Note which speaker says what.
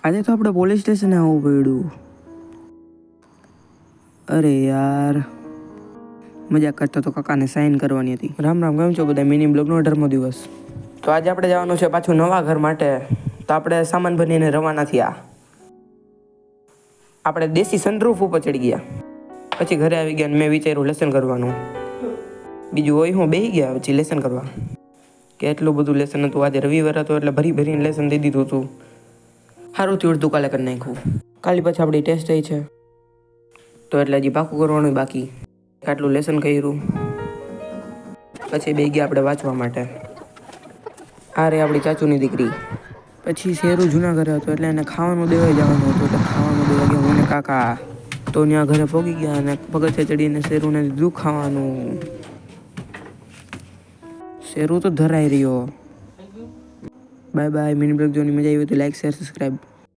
Speaker 1: આજે તો આપણે પોલીસ સ્ટેશને આવવું પડ્યું. અરે યાર, મજાક કરતો તો કાકાને સાઈન કરવાની હતી. રામ રામ, કેમ છો બધા? મિની બ્લોગનો 18મો દિવસ. તો આજે આપણે જવાનું છે પાછું નવા ઘર માટે. તો આપણે સામાન ભરીને રવાના થયા. આપણે દેશી સનરૂફ ઉપર ચડી ગયા. પછી ઘરે આવી ગયા અને મેં વિચાર્યું લેસન કરવાનું. બીજું હોય હું બેસી ગયા પછી લેસન કરવા. કે એટલું બધું લેસન હતું. આજે રવિવાર હતો એટલે ભરીને લેસન દઈ દીધું હતું. સારું થયું અડધું કાલે કરી નાખ્યું. કાલે પછી આપણી ટેસ્ટ થઈ છે તો એટલે હજી પાકું કરવાનું બાકી. આટલું લેસન કર્યું પછી બે ગયા આપણે વાંચવા માટે. આ રે આપણી ચાચુની દીકરી. પછી શેરું જૂના ઘરે હતો એટલે એને ખાવાનું દેવાઈ જવાનું હતું. એટલે ખાવાનું દેવા ગયા હું ને કાકા. તો ત્યાં ઘરે પહોંચી ગયા અને પગથિયે ચડીને શેરુને દીધું ખાવાનું. શેરું તો ધરાઈ રહ્યો. Bye bye. મિની બ્લોગ જોવાની મજા આવી તો લાઈક શેર સબસ્ક્રાઈબ.